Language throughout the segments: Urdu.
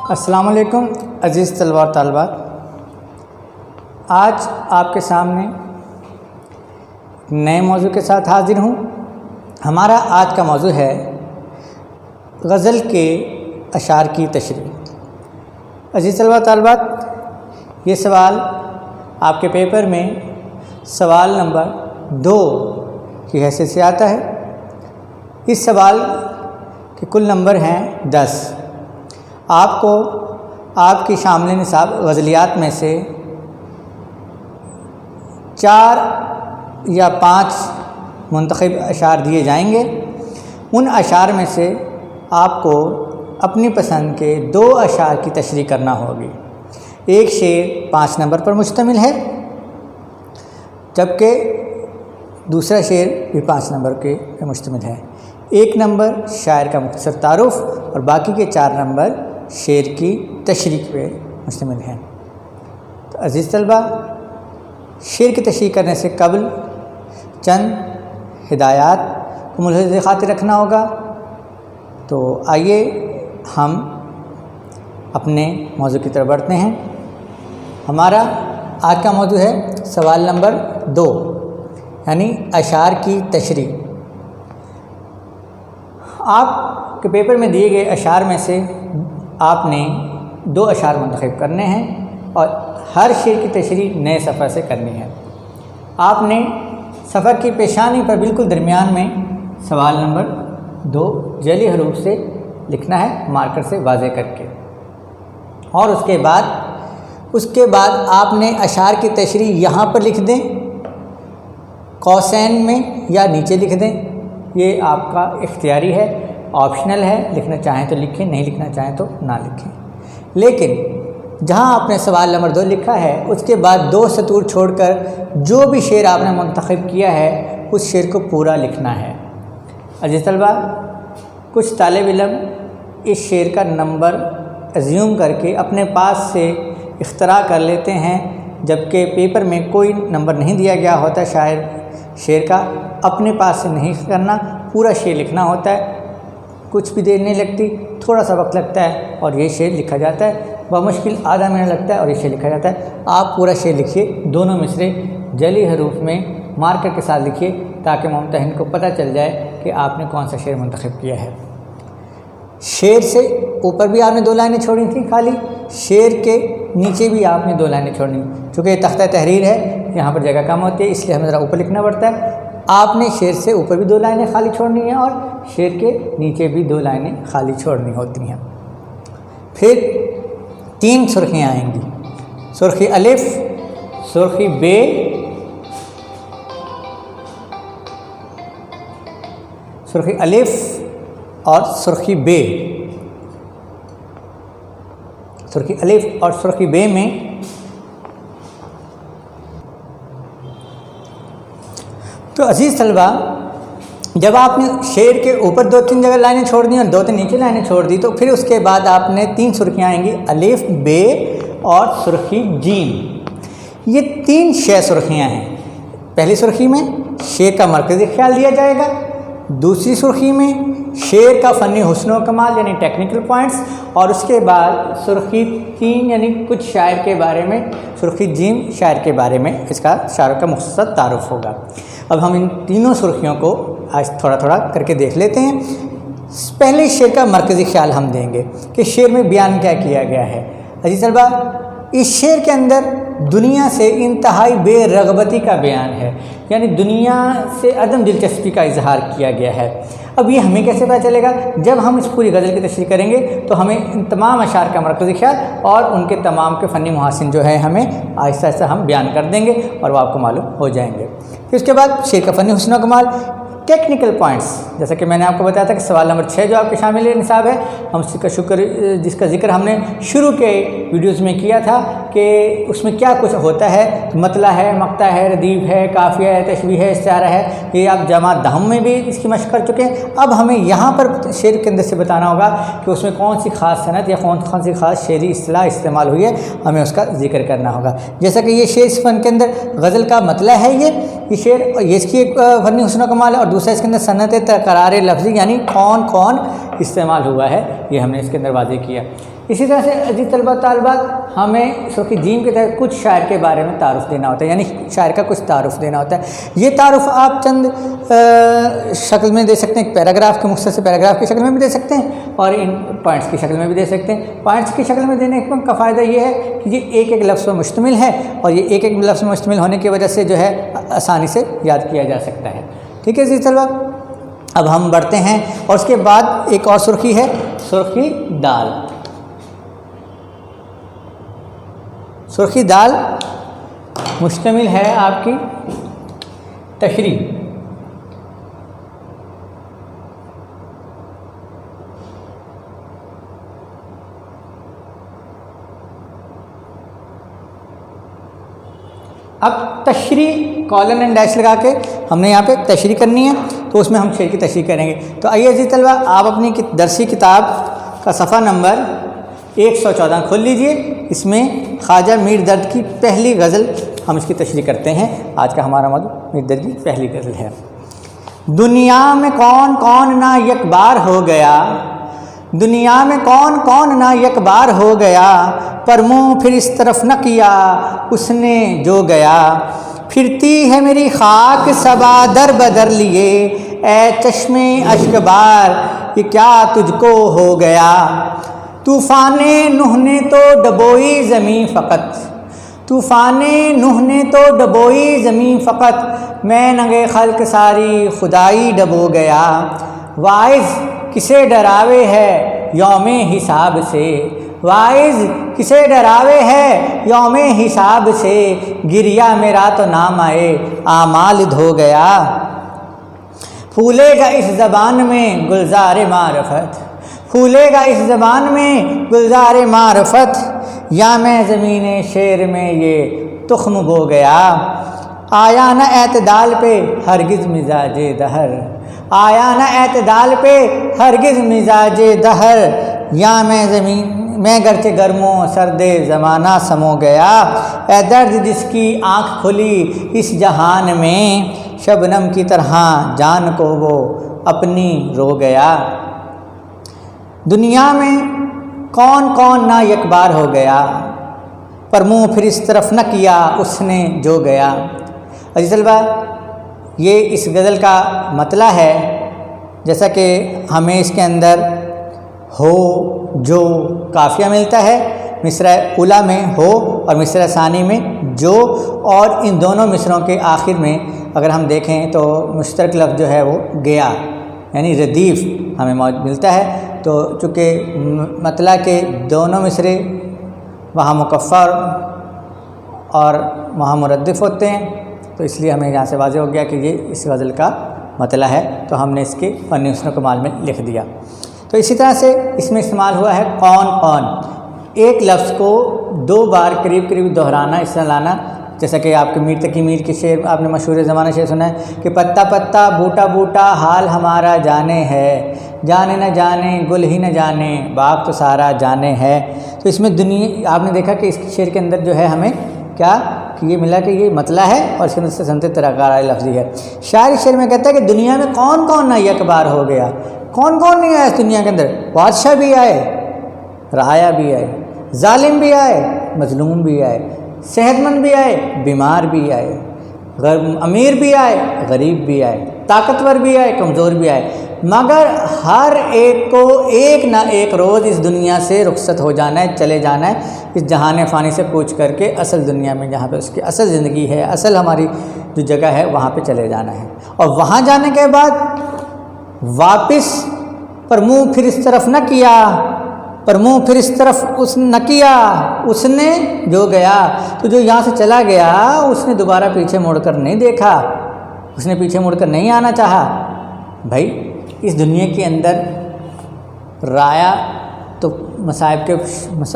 السلام علیکم عزیز طلباء اور طالبات، آج آپ کے سامنے نئے موضوع کے ساتھ حاضر ہوں۔ ہمارا آج کا موضوع ہے غزل کے اشعار کی تشریح۔ عزیز طلباء اور طالبات، یہ سوال آپ کے پیپر میں سوال نمبر 2 کی حیثیت سے آتا ہے۔ اس سوال کے کل نمبر ہیں 10۔ آپ کو آپ کی شامل نصاب غزلیات میں سے 4 یا 5 منتخب اشعار دیے جائیں گے۔ ان اشعار میں سے آپ کو اپنی پسند کے 2 اشعار کی تشریح کرنا ہوگی۔ ایک شعر 5 نمبر پر مشتمل ہے، جبکہ دوسرا شعر بھی 5 نمبر کے مشتمل ہے۔ 1 نمبر شاعر کا مختصر تعارف اور باقی کے 4 نمبر شعر کی تشریح پہ مشتمل ہیں۔ تو عزیز طلبہ، شعر کی تشریح کرنے سے قبل چند ہدایات کو ملحوظ خاطر رکھنا ہوگا۔ تو آئیے ہم اپنے موضوع کی طرف بڑھتے ہیں۔ ہمارا آج کا موضوع ہے سوال نمبر 2، یعنی اشعار کی تشریح۔ آپ کے پیپر میں دیے گئے اشعار میں سے آپ نے 2 اشعار منتخب کرنے ہیں اور ہر شعر کی تشریح نئے صفحہ سے کرنی ہے۔ آپ نے صفحہ کی پیشانی پر بالکل درمیان میں سوال نمبر 2 جعلی حروف سے لکھنا ہے، مارکر سے واضح کر کے، اور اس کے بعد آپ نے اشعار کی تشریح یہاں پر لکھ دیں، قوسین میں یا نیچے لکھ دیں۔ یہ آپ کا اختیاری ہے، آپشنل ہے، لکھنا چاہیں تو لکھیں، نہیں لکھنا چاہیں تو نہ لکھیں۔ لیکن جہاں آپ نے سوال نمبر 2 لکھا ہے، اس کے بعد 2 سطور چھوڑ کر جو بھی شعر آپ نے منتخب کیا ہے اس شعر کو پورا لکھنا ہے۔ عزیز طلبہ، کچھ طالب علم اس شعر کا نمبر ازیوم کر کے اپنے پاس سے اختراع کر لیتے ہیں، جبکہ پیپر میں کوئی نمبر نہیں دیا گیا ہوتا۔ شعر کا اپنے پاس سے نہیں کرنا، پورا شعر لکھنا ہوتا ہے۔ کچھ بھی دیر نہیں لگتی، تھوڑا سا وقت لگتا ہے اور یہ شعر لکھا جاتا ہے۔ بمشکل آدھا منٹ لگتا ہے اور یہ شعر لکھا جاتا ہے۔ آپ پورا شعر لکھیے، دونوں مصرے جعلی حروف میں مارکر کے ساتھ لکھیے، تاکہ ممتحن کو پتہ چل جائے کہ آپ نے کون سا شعر منتخب کیا ہے۔ شعر سے اوپر بھی آپ نے 2 لائنیں چھوڑی تھیں خالی، شعر کے نیچے بھی آپ نے 2 لائنیں چھوڑنی۔ چونکہ یہ تختہ تحریر ہے، یہاں پر جگہ کم ہوتی ہے، اس لیے ہمیں ذرا اوپر لکھنا پڑتا ہے۔ آپ نے شعر سے اوپر بھی 2 لائنیں خالی چھوڑنی ہیں اور شعر کے نیچے بھی 2 لائنیں خالی چھوڑنی ہوتی ہیں۔ پھر 3 سرخیاں آئیں گی، سرخی الف، سرخی بے، سرخی الف اور سرخی بے۔ سرخی الف اور سرخی بے میں تو عزیز طلبہ، جب آپ نے شعر کے اوپر 2-3 جگہ لائنیں چھوڑ دیں اور 2-3 نیچے لائنیں چھوڑ دی، تو پھر اس کے بعد آپ نے 3 سرخیاں آئیں گی، الف، بے اور سرخی جیم۔ یہ 3 شے سرخیاں ہیں۔ پہلی سرخی میں شعر کا مرکزی خیال دیا جائے گا، دوسری سرخی میں شعر کا فنی حسن و کمال یعنی ٹیکنیکل پوائنٹس، اور اس کے بعد سرخی 3 یعنی کچھ شاعر کے بارے میں، سرخی جیم شاعر کے بارے میں اس کا شاعر کا مختصر تعارف ہوگا۔ اب ہم ان تینوں سرخیوں کو آج تھوڑا تھوڑا کر کے دیکھ لیتے ہیں۔ پہلے شعر کا مرکزی خیال ہم دیں گے کہ شعر میں بیان کیا کیا گیا ہے۔ عزیز طلبہ، اس شعر کے اندر دنیا سے انتہائی بے رغبتی کا بیان ہے، یعنی دنیا سے عدم دلچسپی کا اظہار کیا گیا ہے۔ اب یہ ہمیں کیسے پتہ چلے گا؟ جب ہم اس پوری غزل کی تشریح کریں گے تو ہمیں ان تمام اشعار کا مرکزی خیال اور ان کے تمام کے فنی محاسن جو ہے ہمیں آہستہ آہستہ ہم بیان کر دیں گے اور وہ آپ کو معلوم ہو جائیں گے۔ پھر اس کے بعد شعر کا فنی حسن و کمال، ٹیکنیکل پوائنٹس، جیسا کہ میں نے آپ کو بتایا تھا کہ سوال نمبر 6 جو آپ کے شامل نصاب ہے، ہم جس کا ذکر ہم نے شروع کے ویڈیوز میں کیا تھا کہ اس میں کیا کچھ ہوتا ہے، مطلع ہے، مقطع ہے، ردیف ہے، قافیہ ہے، تشبیہ ہے، استعارہ ہے۔ یہ آپ جماعت دہم میں بھی اس کی مشق کر چکے ہیں۔ اب ہمیں یہاں پر شعر کے اندر سے بتانا ہوگا کہ اس میں کون سی خاص صنعت یا کون سی خاص شعری اصطلاح استعمال ہوئی ہے، ہمیں اس کا ذکر کرنا ہوگا۔ جیسا کہ یہ شعر اس فن کے اندر غزل کا مطلع ہے، یہ شعر، یہ اس کی ایک فنی حسن و کمال ہے، اور دوسرا اس کے اندر صنعت تکرار لفظی یعنی کون کون استعمال ہوا ہے، یہ ہم نے اس کے اندر واضح کیا۔ اسی طرح سے عزیز طلبہ طالبات ہمیں سرخی جیم کے تحت کچھ شاعر کے بارے میں تعارف دینا ہوتا ہے، یعنی شاعر کا کچھ تعارف دینا ہوتا ہے۔ یہ تعارف آپ چند شکل میں دے سکتے ہیں، ایک پیراگراف کے مختصر پیراگراف کی شکل میں بھی دے سکتے ہیں اور ان پوائنٹس کی شکل میں بھی دے سکتے ہیں۔ پوائنٹس کی شکل میں دینے کا فائدہ یہ ہے کہ یہ ایک ایک لفظ پر مشتمل ہے اور یہ ایک ایک لفظ پر مشتمل ہونے کی وجہ سے جو ہے آسانی سے یاد کیا جا سکتا ہے۔ ٹھیک ہے عزیز طلبہ، اب ہم بڑھتے ہیں اور اس کے بعد ایک اور سرخی ہے، سرخی دال۔ سرخی دال مشتمل ہے آپ کی تشریح، اب تشریح کالن اینڈ ڈیش لگا کے ہم نے یہاں پہ تشریح کرنی ہے، تو اس میں ہم شعر کی تشریح کریں گے۔ تو آئیے عزیز طلبہ، آپ اپنی درسی کتاب کا صفحہ نمبر 114 کھول لیجئے۔ اس میں خواجہ میر درد کی پہلی غزل ہم اس کی تشریح کرتے ہیں۔ آج کا ہمارا موضوع میر درد کی پہلی غزل ہے۔ دنیا میں کون کون نہ یک بار ہو گیا، دنیا میں کون کون نہ یک بار ہو گیا، پر منہ پھر اس طرف نہ کیا اس نے جو گیا۔ پھرتی ہے میری خاک صبا در بدر لیے، اے چشمے اشک بار یہ کیا تجھ کو ہو گیا۔ طوفان نوح نے تو ڈبوئی زمیں فقط، طوفان نوح نے تو ڈبوئی زمیں فقط، میں ننگے خلق ساری خدائی ڈبو گیا۔ واعظ کسے ڈراوے ہے یوم حساب سے، واعظ کسے ڈراوے ہے یوم حساب سے، گریا میرا تو نام آئے اعمال دھو گیا۔ پھولے گا اس زبان میں گلزار معرفت، پھولے گا اس زبان میں گلزار معرفت، یا میں زمین شعر میں یہ تخم بو گیا۔ آیا نہ اعتدال پہ ہرگز مزاج دہر، آیا نہ اعتدال پہ ہرگز مزاج دہر، یا میں زمین میں گرچہ گرموں سرد زمانہ سمو گیا۔ اے درد جس کی آنکھ کھلی اس جہان میں، شبنم کی طرح جان کو وہ اپنی رو گیا۔ دنیا میں کون کون نہ یک بار ہو گیا، پر منہ پھر اس طرف نہ کیا اس نے جو گیا۔ عزیز طلبہ، یہ اس غزل کا مطلع ہے، جیسا کہ ہمیں اس کے اندر ہو جو قافیہ ملتا ہے، مصرع اولیٰ میں ہو اور مصرع ثانی میں جو، اور ان دونوں مصرعوں کے آخر میں اگر ہم دیکھیں تو مشترک لفظ جو ہے وہ گیا، یعنی ردیف ہمیں ملتا ہے۔ تو چونکہ مطلع کے دونوں مصرے وہاں مکفر اور وہاں مردف ہوتے ہیں، تو اس لیے ہمیں یہاں سے واضح ہو گیا کہ یہ اس غزل کا مطلع ہے، تو ہم نے اس کے فن حسن و کمال میں لکھ دیا۔ تو اسی طرح سے اس میں استعمال ہوا ہے کون کون، ایک لفظ کو دو بار قریب قریب دہرانا، اس طرح لانا، جیسا کہ آپ کے میر تقی میر کے شعر آپ نے مشہور زمانہ شعر سنا ہے کہ پتا پتا بوٹا بوٹا حال ہمارا جانے ہے، جانے نہ جانے گل ہی نہ جانے باغ تو سارا جانے ہے۔ تو اس میں دنیا آپ نے دیکھا کہ اس شعر کے اندر جو ہے ہمیں کیا کہ یہ ملا کہ یہ مطلع ہے اور اس کے اندر سے سنت تراکار لفظی ہے۔ شاعر اس شعر میں کہتا ہے کہ دنیا میں کون کون نہ یک بار ہو گیا، کون کون نہیں آیا اس دنیا کے اندر، بادشاہ بھی آئے، رعایا بھی آئے، ظالم بھی آئے، مظلوم بھی آئے، صحت مند بھی آئے، بیمار بھی آئے، امیر بھی آئے، غریب بھی آئے، طاقتور بھی آئے، کمزور بھی آئے، مگر ہر ایک کو ایک نہ ایک روز اس دنیا سے رخصت ہو جانا ہے، چلے جانا ہے، اس جہان فانی سے کوچ کر کے اصل دنیا میں جہاں پہ اس کی اصل زندگی ہے، اصل ہماری جو جگہ ہے وہاں پہ چلے جانا ہے۔ اور وہاں جانے کے بعد واپس پر منہ پھر اس طرف نہ کیا، پر منہ پھر اس طرف اس نہ کیا اس نے جو گیا، تو جو یہاں سے چلا گیا اس نے دوبارہ پیچھے مڑ کر نہیں دیکھا، اس نے پیچھے مڑ کر نہیں آنا چاہا۔ بھائی اس دنیا کے اندر رایا تو مصائب کے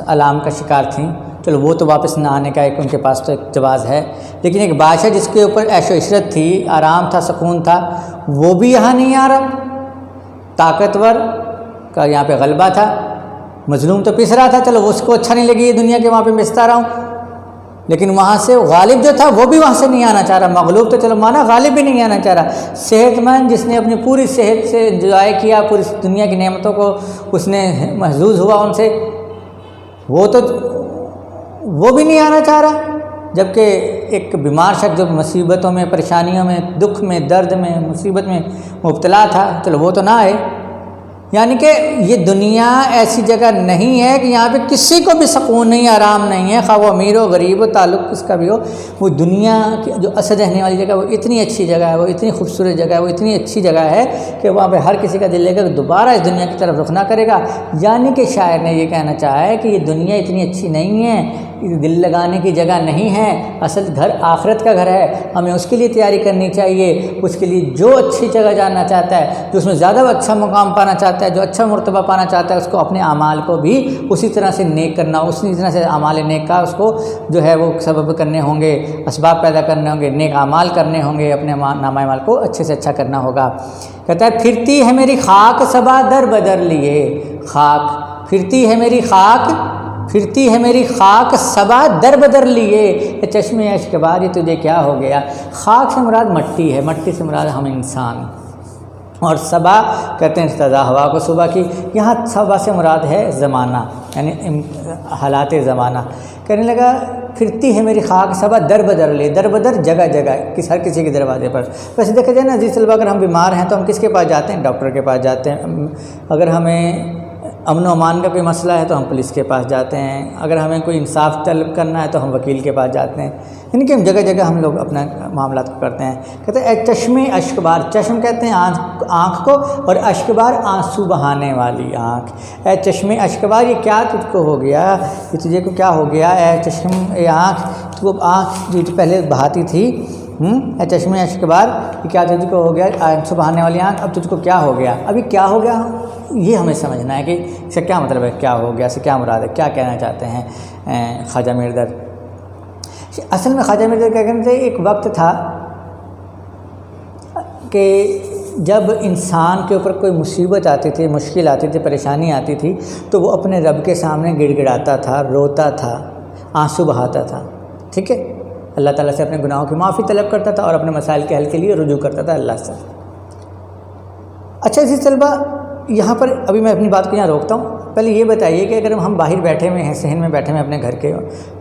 علام کا شکار تھیں، چلو وہ تو واپس نہ آنے کا ایک ان کے پاس تو ایک جواز ہے، لیکن ایک بادشاہ جس کے اوپر عیش و عشرت تھی، آرام تھا، سکون تھا، وہ بھی یہاں نہیں آ رہا، طاقتور کا یہاں پہ غلبہ تھا، مظلوم تو پس رہا تھا، چلو اس کو اچھا نہیں لگی یہ دنیا کے وہاں پہ بیچتا رہا ہوں، لیکن وہاں سے غالب جو تھا وہ بھی وہاں سے نہیں آنا چاہ رہا، مغلوب تو چلو مانا، غالب بھی نہیں آنا چاہ رہا، صحت مند جس نے اپنی پوری صحت سے انجوائے کیا، پوری دنیا کی نعمتوں کو اس نے محظوظ ہوا ان سے، وہ بھی نہیں آنا چاہ رہا، جبکہ ایک بیمار شخص جو مصیبتوں میں، پریشانیوں میں، دکھ میں، درد میں، مصیبت میں مبتلا تھا، چلو وہ تو نہ آئے۔ یعنی کہ یہ دنیا ایسی جگہ نہیں ہے کہ یہاں پہ کسی کو بھی سکون نہیں، آرام نہیں ہے، خواہ وہ امیر ہو غریب ہو، تعلق کس کا بھی ہو۔ وہ دنیا کی جو اصل رہنے والی جگہ، وہ اتنی اچھی جگہ ہے، وہ اتنی خوبصورت جگہ ہے، وہ اتنی اچھی جگہ ہے کہ وہاں پہ ہر کسی کا دل لے کر دوبارہ اس دنیا کی طرف رخ نہ کرے گا۔ یعنی کہ شاعر نے یہ کہنا چاہا ہے کہ یہ دنیا اتنی اچھی نہیں ہے، دل لگانے کی جگہ نہیں ہے، اصل گھر آخرت کا گھر ہے، ہمیں اس کے لیے تیاری کرنی چاہیے۔ اس کے لیے جو اچھی جگہ جانا چاہتا ہے، جو اس میں زیادہ اچھا مقام پانا چاہتا ہے، جو اچھا مرتبہ پانا چاہتا ہے، اس کو اپنے اعمال کو بھی اسی طرح سے نیک کرنا، اسی طرح سے اعمال نیک کا اس کو جو ہے وہ سبب کرنے ہوں گے، اسباب پیدا کرنے ہوں گے، نیک اعمال کرنے ہوں گے، اپنے نامہ اعمال کو اچھے سے اچھا کرنا ہوگا۔ کہتا ہے پھرتی ہے میری خاک صبا در بدر لیے، خاک پھرتی ہے میری خاک، پھرتی ہے میری خاک صبا در بدر لیے، چشمے اشک بار یہ تجھے کیا ہو گیا۔ خاک سے مراد مٹی ہے، مٹی سے مراد ہم انسان، اور صبا کہتے ہیں سزا ہوا کو صبح کی، یہاں صبا سے مراد ہے زمانہ، یعنی حالات زمانہ۔ کہنے لگا پھرتی ہے میری خاک صبا در بدر لے، در بدر جگہ جگہ، ہر کسی کے دروازے پر۔ ویسے دیکھا جائے نا عزیز طلبہ، اگر ہم بیمار ہیں تو ہم کس کے پاس جاتے ہیں؟ ڈاکٹر کے پاس جاتے ہیں۔ اگر ہمیں امن و امان کا کوئی مسئلہ ہے تو ہم پولیس کے پاس جاتے ہیں، اگر ہمیں کوئی انصاف طلب کرنا ہے تو ہم وکیل کے پاس جاتے ہیں، یعنی کہ ہم جگہ جگہ ہم لوگ اپنا معاملات کو کرتے ہیں۔ کہتے ہیں اے چشمے اشک بار، چشم کہتے ہیں آنکھ کو، اور اشک بار آنسو بہانے والی آنکھ۔ اے چشمے اشک بار یہ کیا تجھ کو ہو گیا، یہ تجھے کو کیا ہو گیا؟ اے چشم، اے آنکھ، تو آنکھ جو پہلے بہاتی تھی، اے چشمے اشک بار یہ کیا تجھ کو ہو گیا، آنسو بہانے والی آنکھ، اب تجھ کو کیا ہو گیا؟ ابھی کیا ہو گیا، یہ ہمیں سمجھنا ہے کہ اس کا کیا مطلب ہے، کیا ہو گیا سے کیا مراد ہے، کیا کہنا چاہتے ہیں خواجہ میردر۔ اصل میں خواجہ میردر کیا کہتے ہیں، ایک وقت تھا کہ جب انسان کے اوپر کوئی مصیبت آتی تھی، مشکل آتی تھی، پریشانی آتی تھی، تو وہ اپنے رب کے سامنے گڑ گڑاتا تھا، روتا تھا، آنسو بہاتا تھا، ٹھیک ہے، اللہ تعالیٰ سے اپنے گناہوں کی معافی طلب کرتا تھا اور اپنے مسائل کے حل کے لیے رجوع کرتا تھا اللہ سے۔ اچھا عزیز طلبہ، یہاں پر ابھی میں اپنی بات کو یہاں روکتا ہوں۔ پہلے یہ بتائیے کہ اگر ہم باہر بیٹھے ہوئے ہیں، صحن میں بیٹھے ہوئے اپنے گھر کے،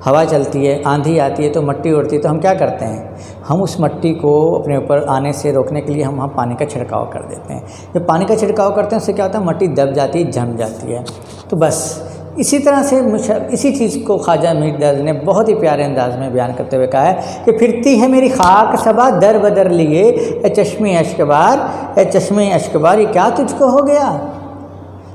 ہوا چلتی ہے، آندھی آتی ہے، تو مٹی اڑتی ہے، تو ہم کیا کرتے ہیں؟ ہم اس مٹی کو اپنے اوپر آنے سے روکنے کے لیے ہم وہاں پانی کا چھڑکاؤ کر دیتے ہیں۔ جب پانی کا چھڑکاؤ کرتے ہیں اس سے کیا ہوتا ہے؟ مٹی دب جاتی ہے، جم جاتی ہے۔ تو بس اسی طرح سے اسی چیز کو خواجہ میردر نے بہت ہی پیارے انداز میں بیان کرتے ہوئے کہا ہے کہ پھرتی ہے میری خاک صبا در بدر لیے، اے چشمے اشک بار، اے چشمے اشک بار یہ کیا تجھ کو ہو گیا۔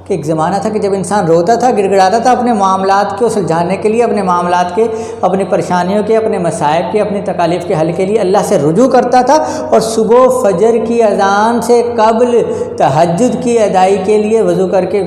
کہ ایک زمانہ تھا کہ جب انسان روتا تھا، گڑ گڑاتا تھا اپنے معاملات کو سلجھانے کے لیے، اپنے معاملات کے، اپنی پریشانیوں کے، اپنے مصائب کے، اپنی تکالیف کے حل کے لیے اللہ سے رجوع کرتا تھا، اور صبح فجر کی اذان سے قبل تہجد کی ادائی کے لیے وضو کر کے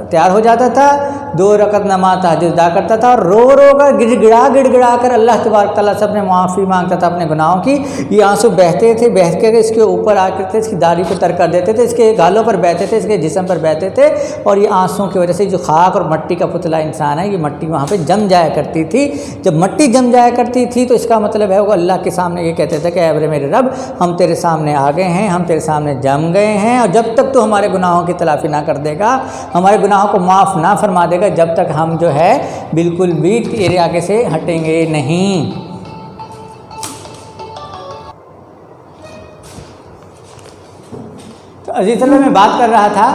تیار ہو جاتا تھا، 2 رکعت نماز تہجد ادا کرتا تھا، اور رو کر گڑ گڑا کر اللہ تبارک تعالیٰ سے اپنے معافی مانگتا تھا اپنے گناہوں کی۔ یہ آنسو بہتے تھے، بہہ کے اس کے اوپر آ کرتے، اس کی داڑھی کو تر کر دیتے تھے، اس کے گالوں پر بہتے تھے، اس کے جسم پر بہتے تھے، اور یہ آنسوں کی وجہ سے جو خاک اور مٹی کا پتلا انسان ہے، یہ مٹی وہاں پہ جم جایا کرتی تھی۔ جب مٹی جم جایا کرتی تھی تو اس کا مطلب ہے وہ اللہ کے سامنے یہ کہتے تھے کہ اے میرے رب، ہم تیرے سامنے آ گئے ہیں، ہم تیرے سامنے جم گئے ہیں، اور جب تک تو ہمارے گناہوں کی تلافی نہ کر دے گا، ہمارے گناہوں کو معاف نہ فرما دے گا، جب تک ہم جو ہے بالکل بھی تیرے آگے سے ہٹیں گے نہیں۔ تو عزیز اللہ، میں بات کر رہا تھا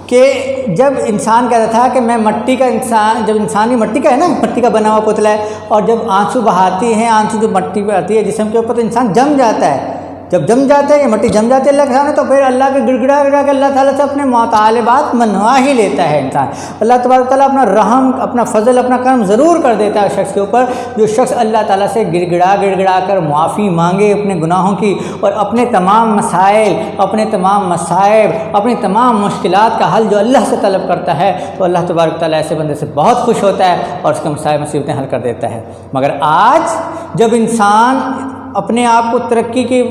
کہ جب انسان کہتا تھا کہ میں مٹی کا انسان، جب انسان بھی مٹی کا ہے نا، مٹی کا بنا ہوا پتلا ہے، اور جب آنسو بہاتی ہیں، آنسو جو مٹی پہ آتی ہے جسم کے اوپر، تو انسان جم جاتا ہے۔ جب جم جاتا ہے، یہ مٹی جم جاتی ہے اللہ کے سامنے، تو پھر اللہ کے گڑ گڑا کے اللہ تعالیٰ سے اپنے مطالبات منوا ہی لیتا ہے انسان۔ اللہ تبارک تعالیٰ اپنا رحم، اپنا فضل، اپنا کرم ضرور کر دیتا ہے شخص کے اوپر، جو شخص اللہ تعالیٰ سے گڑ گڑا کر معافی مانگے اپنے گناہوں کی، اور اپنے تمام مسائل، اپنے تمام مصائب، اپنی تمام مشکلات کا حل جو اللہ سے طلب کرتا ہے، تو اللہ تبارک تعالیٰ ایسے بندے سے بہت خوش ہوتا ہے اور اس کے مسائل مصیبتیں حل کر دیتا ہے۔ مگر آج جب انسان اپنے آپ کو ترقی کی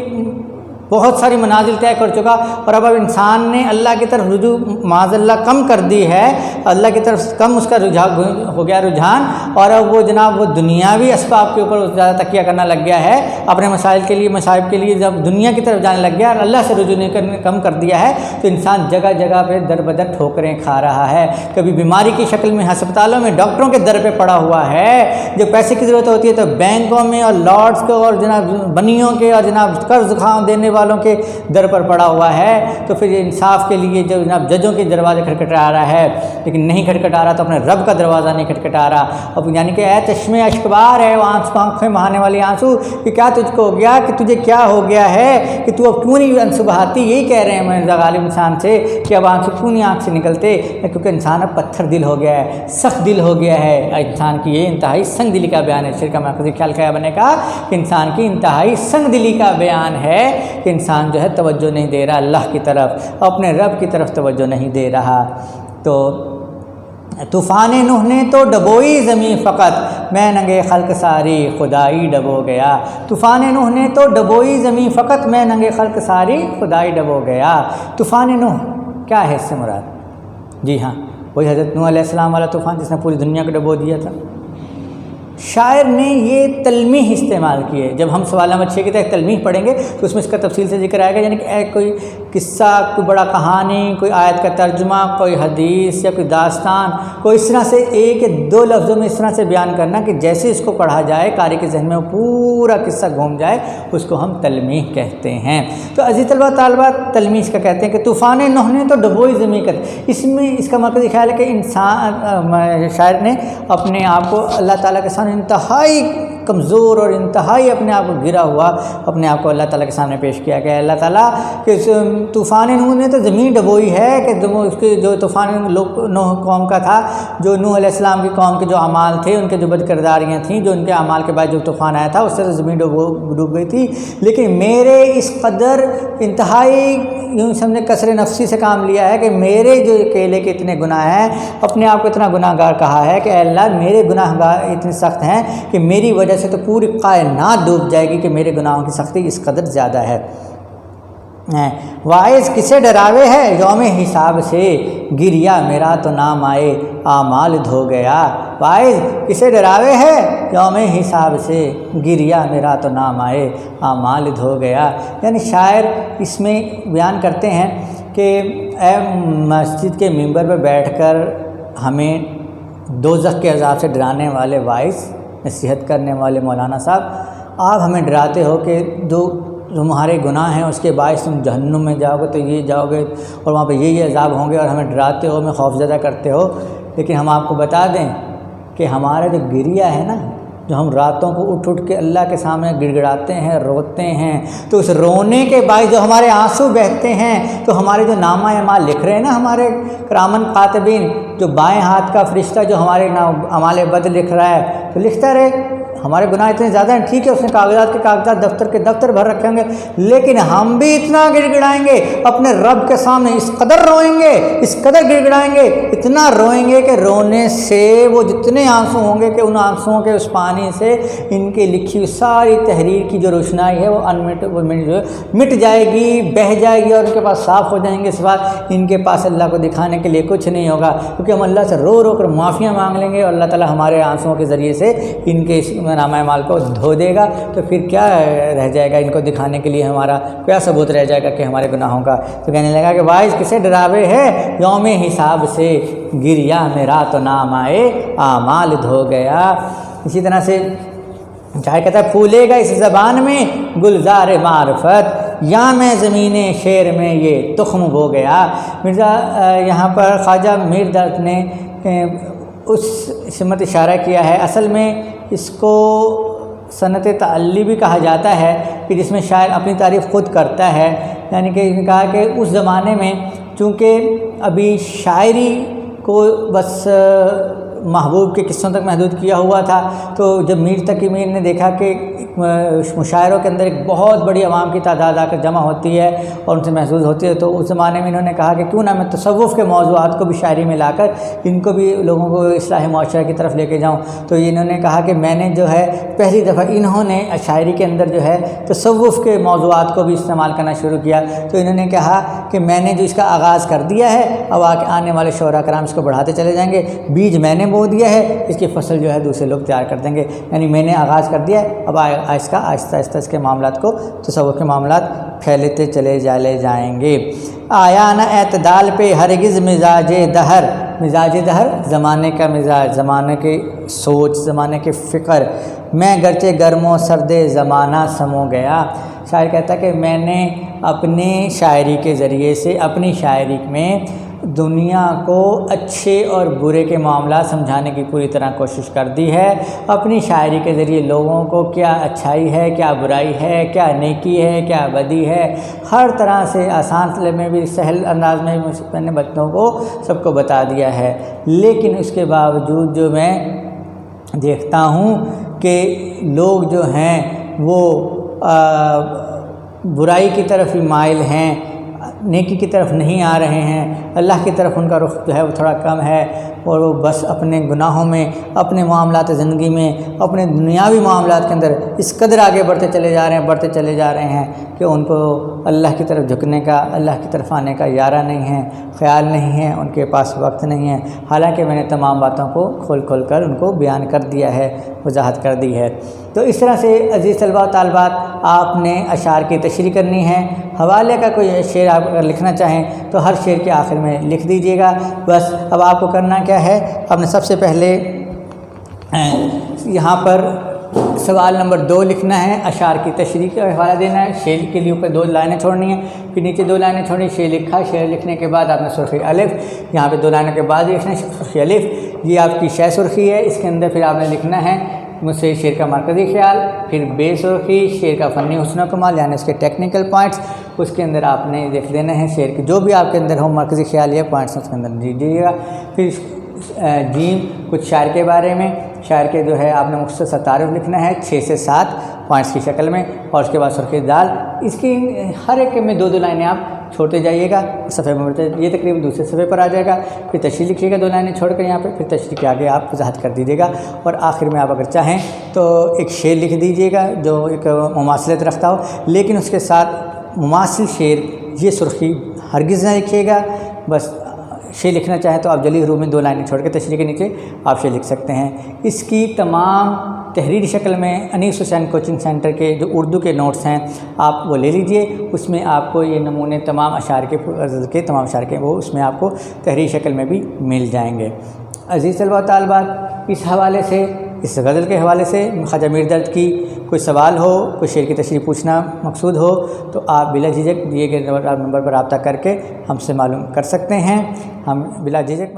بہت ساری منازل طے کر چکا، اور اب انسان نے اللہ کی طرف رجوع معاذ اللہ کم کر دی ہے، اللہ کی طرف کم اس کا رجحان ہو گیا رجحان، اور اب وہ جناب وہ دنیاوی اسباب کے اوپر زیادہ تکیہ کرنا لگ گیا ہے، اپنے مسائل کے لیے مصائب کے لیے جب دنیا کی طرف جانے لگ گیا اور اللہ سے رجوع نہیں کرنے کم کر دیا ہے، تو انسان جگہ جگہ پہ در بدر ٹھوکریں کھا رہا ہے۔ کبھی بیماری کی شکل میں ہسپتالوں میں ڈاکٹروں کے در پہ پڑا ہوا ہے، جب پیسے کی ضرورت ہوتی ہے تو بینکوں میں اور لارڈس کو اور جناب بنیوں کے اور جناب قرض دینے والوں کے در پر پڑا ہوا ہے، تو پھر انصاف کے لیے جو جناب ججوں کے دروازے کھٹکھٹا رہا ہے، لیکن نہیں کھٹکھٹا رہا تو اپنے رب کا دروازہ نہیں کھٹکھٹا رہا۔ اب یعنی کہ اے چشمے اشکبار ہے، وہ آنکھیں بہانے والے آنسو، کہ کیا تجھ کو ہو گیا، کہ تجھے کیا ہو گیا ہے کہ تو اب کیوں نہیں آنسو بہاتی؟ یہی کہہ رہے ہیں مرزا غالب انسان سے کہ اب آنسو کیوں نہیں آنکھ سے نکلتے، کیونکہ انسان اب پتھر دل ہو گیا ہے، سخت دل ہو گیا ہے۔ انسان کی یہ انتہائی سنگ دلی کا بیان ہے، شرک کا مرکزی خیال کیا بنے کا کہ انسان کی انتہائی سنگ دلی کا بیان ہے کہ انسان جو ہے توجہ نہیں دے رہا اللہ کی طرف، اپنے رب کی طرف توجہ نہیں دے رہا۔ تو طوفان نوح نے تو ڈبوئی زمین فقط، میں ننگے خلق ساری خدائی ڈبو گیا۔ طوفان نوح نے تو ڈبوئی زمین فقط، میں ننگے خلق ساری خدائی ڈبو گیا۔ طوفان نوح کیا ہے اس سے مراد؟ جی ہاں، وہی حضرت نوح علیہ السلام والا طوفان جس نے پوری دنیا کو ڈبو دیا تھا۔ شاعر نے یہ تلمیح استعمال کی ہے، جب ہم سوال نمبر 6 کی تحت تلمیح پڑھیں گے تو اس میں اس کا تفصیل سے ذکر آئے گا، یعنی کہ کوئی قصہ، کوئی بڑا کہانی، کوئی آیت کا ترجمہ، کوئی حدیث یا کوئی داستان، کوئی اس طرح سے ایک یا دو لفظوں میں اس طرح سے بیان کرنا کہ جیسے اس کو پڑھا جائے قاری کے ذہن میں وہ پورا قصہ گھوم جائے، اس کو ہم تلمیح کہتے ہیں۔ تو عزیز طلبہ طالبات، تلمیح کا کہتے ہیں کہ طوفان نوح نے تو ڈبوئی زمین کر، اس میں اس کا مرکزی خیال ہے کہ انسان شاعر نے اپنے آپ کو اللہ تعالیٰ کے سامنے انتہائی کمزور اور انتہائی اپنے آپ کو گرا ہوا اپنے آپ کو اللہ تعالیٰ کے سامنے پیش کیا کہ اللہ تعالیٰ کہ طوفان نوح نے تو زمین ڈبوئی ہے، کہ اس کے جو طوفان نوح قوم کا تھا، جو نوح علیہ السلام کی قوم کے جو اعمال تھے، ان کے جو بد کرداریاں تھیں، جو ان کے اعمال کے بعد جو طوفان آیا تھا اس سے تو زمین ڈوب گئی تھی، لیکن میرے اس قدر انتہائی یوں ہم نے کثر نفسی سے کام لیا ہے کہ میرے جو اکیلے کے اتنے گناہ ہیں، اپنے آپ کو اتنا گناہ گار کہا ہے کہ اے اللہ میرے گناہ گار اتنے سخت ہیں کہ میری وجہ سے تو پوری کائنات ڈوب جائے گی، کہ میرے گناہوں کی سختی اس قدر زیادہ ہے۔ واعظ کسے ڈراوے ہے یوم حساب سے، گریا میرا تو نام آئے اعمال دھو گیا۔ واعظ کسے ڈراوے ہے یوم حساب سے، گریا میرا تو نام آئے اعمال دھو گیا۔ یعنی شاعر اس میں بیان کرتے ہیں کہ اے مسجد کے ممبر پہ بیٹھ کر ہمیں دوزخ کے عذاب سے ڈرانے والے واعظ، نصیحت کرنے والے مولانا صاحب، آپ ہمیں ڈراتے ہو کہ جو تمہارے گناہ ہیں اس کے باعث تم جہنم میں جاؤ گے، تو یہ جاؤ گے اور وہاں پہ یہ عذاب ہوں گے، اور ہمیں ڈراتے ہو، ہمیں خوفزدہ کرتے ہو، لیکن ہم آپ کو بتا دیں کہ ہمارا جو گریا ہے نا، جو ہم راتوں کو اٹھ کے اللہ کے سامنے گڑ گڑاتے ہیں، روتے ہیں، تو اس رونے کے باعث جو ہمارے آنسو بہتے ہیں، تو ہمارے جو نامہ اعمال لکھ رہے ہیں نا ہمارے کرامن کاتبین، جو بائیں ہاتھ کا فرشتہ جو ہمارے اعمال بد لکھ رہا ہے، تو لکھتا رہے ہمارے گناہ اتنے زیادہ ہیں، ٹھیک ہے اس نے کاغذات کے کاغذات دفتر کے دفتر بھر رکھیں گے، لیکن ہم بھی اتنا گڑ گڑائیں گے اپنے رب کے سامنے، اس قدر روئیں گے، اس قدر گڑ گڑائیں گے، اتنا روئیں گے کہ رونے سے وہ جتنے آنسو ہوں گے کہ ان آنسوؤں کے اس پانی سے ان کے لکھی ہوئی ساری تحریر کی جو روشنائی ہے وہ مٹ جائے گی، بہہ جائے گی، اور ان کے پاس صاف ہو جائیں گے۔ اس بات ان کے پاس اللہ کو دکھانے کے لیے کچھ نہیں ہوگا، کیونکہ ہم اللہ سے رو رو کر معافیاں مانگ لیں گے، اور اللہ تعالیٰ ہمارے آنسوؤں کے ذریعے سے ان کے نامہ اعمال کو دھو دے گا، تو پھر کیا رہ جائے گا ان کو دکھانے کے لیے، ہمارا کیا ثبوت رہ جائے گا کہ ہمارے گناہوں کا۔ تو کہنے لگا کہ واعظ کسے ڈراوے ہے یوم حساب سے، گریا میرا تو نام آئے اعمال دھو گیا۔ اسی طرح سے چاہے کہتا ہے پھولے گا اس زبان میں گلزار معرفت، یا میں زمین شعر میں یہ تخم بو گیا۔ مرزا یہاں پر خواجہ میر درد نے اس سمت اشارہ کیا ہے، اصل میں اس کو صنعت تعلی بھی کہا جاتا ہے، کہ جس میں شاعر اپنی تعریف خود کرتا ہے، یعنی کہ اس نے کہا کہ اس زمانے میں چونکہ ابھی شاعری کو بس محبوب کے قصوں تک محدود کیا ہوا تھا، تو جب میر تقی میر نے دیکھا کہ مشاعروں کے اندر ایک بہت بڑی عوام کی تعداد آ کر جمع ہوتی ہے اور ان سے محسوس ہوتی ہے، تو اس زمانے میں انہوں نے کہا کہ کیوں نہ میں تصوف کے موضوعات کو بھی شاعری میں لا کر ان کو بھی لوگوں کو اصلاح معاشرہ کی طرف لے کے جاؤں۔ تو انہوں نے کہا کہ میں نے جو ہے پہلی دفعہ انہوں نے شاعری کے اندر جو ہے تصوف کے موضوعات کو بھی استعمال کرنا شروع کیا۔ تو انہوں نے کہا کہ میں نے جو اس کا آغاز کر دیا ہے، اب آنے والے شعراء کرام اس کو بڑھاتے چلے جائیں گے، بیج میں نے بو دیا ہے، اس کی فصل جو ہے دوسرے لوگ تیار کر دیں گے، یعنی میں نے آغاز کر دیا ہے، اب آہستہ آہستہ اس کے معاملات کو، تصوف کے معاملات پھیلتے چلے جائیں گے۔ آیا نہ اعتدال پہ ہرگز مزاج دہر، مزاج دہر زمانے کا مزاج، زمانے کی سوچ، زمانے کی فکر، میں گرچہ گرم و سرد زمانہ سمو گیا۔ شاعر کہتا ہے کہ میں نے اپنی شاعری کے ذریعے سے، اپنی شاعری میں دنیا کو اچھے اور برے کے معاملات سمجھانے کی پوری طرح کوشش کر دی ہے۔ اپنی شاعری کے ذریعے لوگوں کو کیا اچھائی ہے، کیا برائی ہے، کیا نیکی ہے، کیا بدی ہے، ہر طرح سے آسان میں بھی، سہل انداز میں بھی میں نے بچوں کو سب کو بتا دیا ہے۔ لیکن اس کے باوجود جو میں دیکھتا ہوں کہ لوگ جو ہیں وہ برائی کی طرف ہی مائل ہیں، نیکی کی طرف نہیں آ رہے ہیں، اللہ کی طرف ان کا رخ جو ہے وہ تھوڑا کم ہے، اور وہ بس اپنے گناہوں میں، اپنے معاملات زندگی میں، اپنے دنیاوی معاملات کے اندر اس قدر آگے بڑھتے چلے جا رہے ہیں کہ ان کو اللہ کی طرف جھکنے کا، اللہ کی طرف آنے کا یارہ نہیں ہے، خیال نہیں ہے، ان کے پاس وقت نہیں ہے، حالانکہ میں نے تمام باتوں کو کھول کر ان کو بیان کر دیا ہے، وضاحت کر دی ہے۔ تو اس طرح سے عزیز طلباء و طالبات، آپ نے اشعار کی تشریح کرنی ہے۔ حوالے کا کوئی شعر آپ اگر لکھنا چاہیں تو ہر شعر کے آخر میں لکھ دیجیے گا۔ بس اب آپ کو کرنا کیا ہے، آپ نے سب سے پہلے یہاں پر سوال نمبر 2 لکھنا ہے، اشعار کی تشریح کا حوالہ دینا ہے، شعر کے لیے اوپر 2 لائنیں چھوڑنی ہیں، پھر نیچے 2 لائنیں چھوڑنی، شعر لکھا، شعر لکھنے کے بعد آپ نے سرخی الف، یہاں پہ 2 لائنوں کے بعد لکھنا ہے سرخی الف، یہ آپ کی شہ سرخی ہے، اس کے اندر پھر آپ نے لکھنا ہے مجھ سے شعر کا مرکزی خیال، پھر بے سرخی، شعر کا فنی حسن و کمال یعنی اس کے ٹیکنیکل پوائنٹس، اس کے اندر آپ نے لکھ دینا ہے شعر کے جو بھی آپ کے اندر ہو مرکزی خیال یا پوائنٹس اس کے اندر دیجیے گا۔ پھر جیم کچھ شاعر کے بارے میں، شاعر کے جو ہے آپ نے مختصر تعارف لکھنا ہے 6 سے 7 پوائنٹس کی شکل میں، اور اس کے بعد سرخی دال، اس کی ہر ایک میں 2 لائنیں آپ چھوڑتے جائیے گا، صفحے میں یہ تقریباً دوسرے صفحے پر آ جائے گا، پھر تشریح لکھیے گا 2 لائنیں چھوڑ کر یہاں پہ، پھر تشریح کے آگے آپ وضاحت کر دیجیے گا، اور آخر میں آپ اگر چاہیں تو ایک شعر لکھ دیجیے گا جو ایک مماثلت رکھتا ہو، لیکن اس کے ساتھ مماثل شعر یہ سرخی ہرگز نہ لکھیے گا۔ بس شعر لکھنا چاہیں تو آپ جلی حروف میں 2 لائنیں چھوڑ کے تشریح کے نیچے آپ شعر لکھ سکتے ہیں۔ اس کی تمام تحریری شکل میں انیس حسین کوچنگ سینٹر کے جو اردو کے نوٹس ہیں آپ وہ لے لیجئے، اس میں آپ کو یہ نمونے تمام اشعار کے تمام اشعار کے وہ اس میں آپ کو تحریری شکل میں بھی مل جائیں گے۔ عزیز طلباء و طالبات، اس حوالے سے، اس غزل کے حوالے سے خواجہ میر درد کی کوئی سوال ہو، کوئی شعر کی تشریح پوچھنا مقصود ہو تو آپ بلا جھجک دیے گئے نمبر پر رابطہ کر کے ہم سے معلوم کر سکتے ہیں۔ ہم بلا جھجک